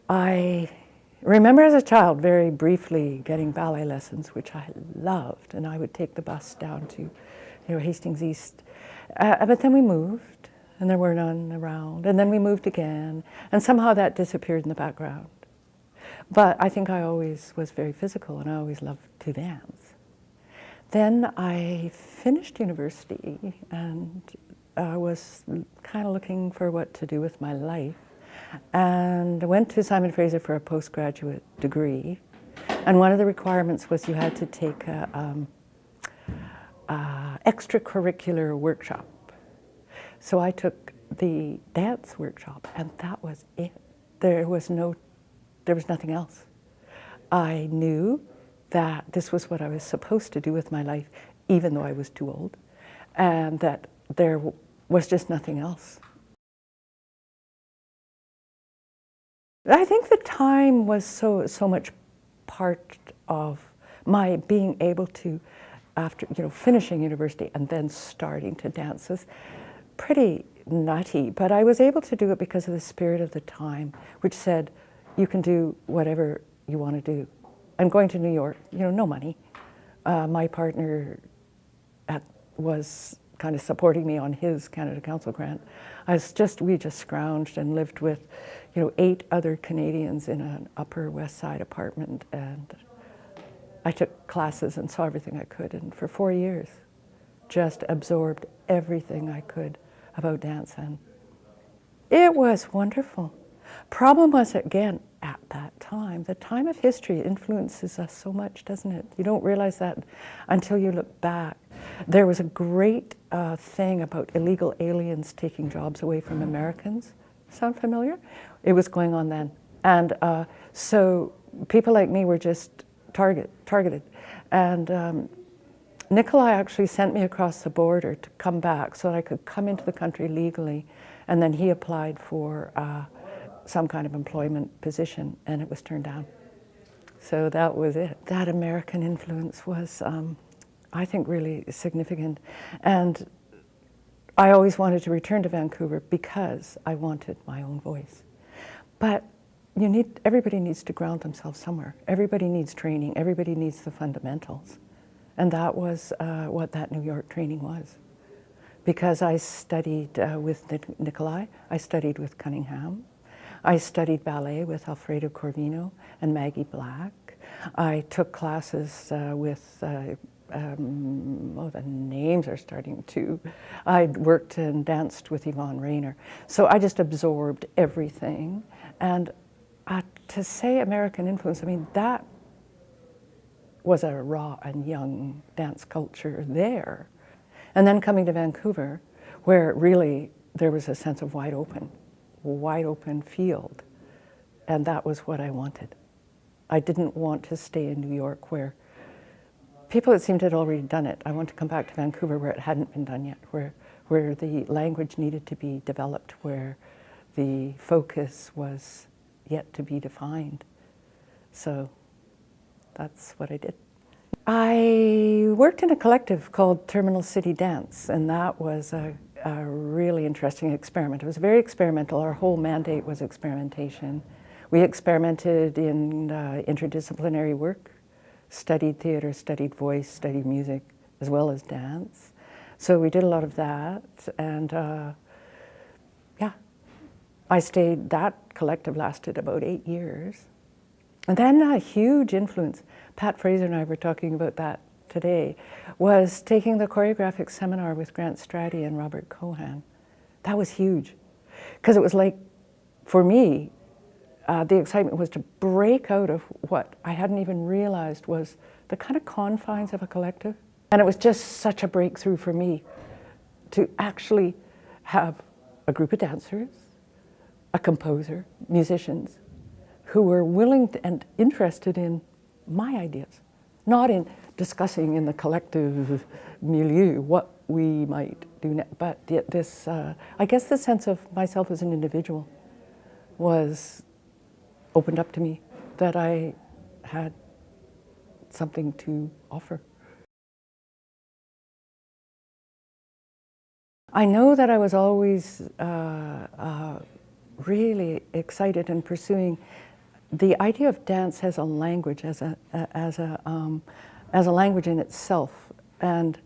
I remember as a child very briefly getting ballet lessons, which I loved, and I would take the bus down to Hastings East. But then we moved, and there were none around, and then we moved again, and somehow that disappeared in the background. But I think I always was very physical, and I always loved to dance. Then I finished university and was kind of looking for what to do with my life, and I went to Simon Fraser for a postgraduate degree, and one of the requirements was you had to take a extracurricular workshop. So I took the dance workshop, and that was it. There was nothing else. I knew that this was what I was supposed to do with my life, even though I was too old, and that there was just nothing else. I think the time was so much part of my being able to, after finishing university and then starting to dance, was pretty nutty, but I was able to do it because of the spirit of the time, which said, you can do whatever you want to do. I'm going to New York, no money. My partner was kind of supporting me on his Canada Council grant. We just scrounged and lived with, 8 other Canadians in an Upper West Side apartment, and I took classes and saw everything I could, and for 4 years, just absorbed everything I could about dance, and it was wonderful. Problem was, again, at that time, the time of history influences us so much, doesn't it? You don't realize that until you look back. There was a great thing about illegal aliens taking jobs away from Americans. Sound familiar? It was going on then. And so people like me were just targeted. And Nikolai actually sent me across the border to come back so that I could come into the country legally. And then he applied for some kind of employment position, and it was turned down. So that was it. That American influence was, I think, really significant. And I always wanted to return to Vancouver because I wanted my own voice. But everybody needs to ground themselves somewhere. Everybody needs training. Everybody needs the fundamentals. And that was what that New York training was. Because I studied with Nikolai, I studied with Cunningham, I studied ballet with Alfredo Corvino and Maggie Black. I took classes with, the names are starting to, I worked and danced with Yvonne Rainer. So I just absorbed everything. And to say American influence, I mean, that was a raw and young dance culture there. And then coming to Vancouver, where really there was a sense of wide open field. And that was what I wanted. I didn't want to stay in New York where people, it seemed, had already done it. I wanted to come back to Vancouver where it hadn't been done yet, where the language needed to be developed, where the focus was yet to be defined. So that's what I did. I worked in a collective called Terminal City Dance, and that was a really interesting experiment. It was very experimental. Our whole mandate was experimentation. We experimented in interdisciplinary work, studied theater, studied voice, studied music, as well as dance. So we did a lot of that, and yeah, I stayed, that collective lasted about 8 years. And then a huge influence, Pat Fraser and I were talking about that today, was taking the choreographic seminar with Grant Stratty and Robert Cohan. That was huge, because it was like, for me, the excitement was to break out of what I hadn't even realized was the kind of confines of a collective. And it was just such a breakthrough for me to actually have a group of dancers, a composer, musicians, who were willing and interested in my ideas, not in discussing in the collective milieu what we might do next, but this, I guess the sense of myself as an individual was opened up to me, that I had something to offer. I know that I was always really excited and pursuing the idea of dance as a language, as a language in itself, and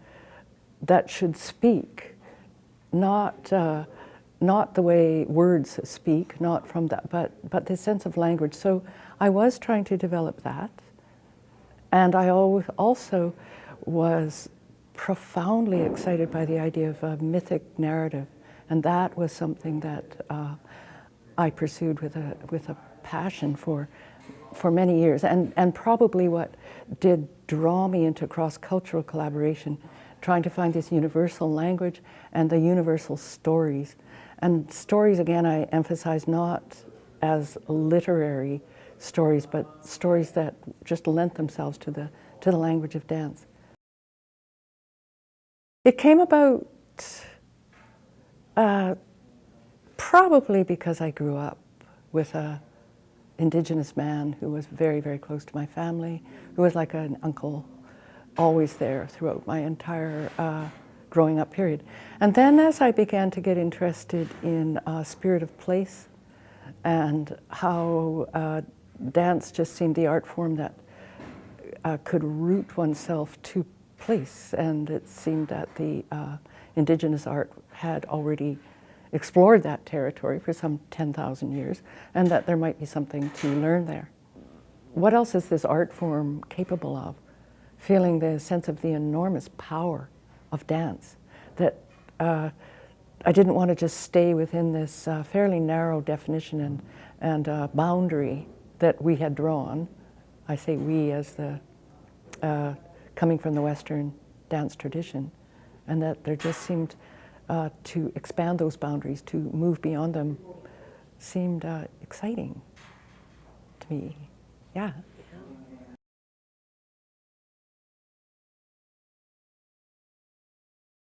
that should speak, not not the way words speak, not from that, but the sense of language. So I was trying to develop that, and I also was profoundly excited by the idea of a mythic narrative, and that was something that I pursued with a passion for many years, and probably what did draw me into cross-cultural collaboration, trying to find this universal language and the universal stories. And stories, again, I emphasize not as literary stories, but stories that just lent themselves to the language of dance. It came about probably because I grew up with a Indigenous man who was very, very close to my family, who was like an uncle, always there throughout my entire growing up period. And then as I began to get interested in spirit of place and how dance just seemed the art form that could root oneself to place, and it seemed that the Indigenous art had already explored that territory for some 10,000 years, and that there might be something to learn there. What else is this art form capable of? Feeling the sense of the enormous power of dance, that I didn't want to just stay within this fairly narrow definition and boundary that we had drawn. I say we as the coming from the Western dance tradition, and that there just seemed to expand those boundaries, to move beyond them, seemed exciting to me. Yeah.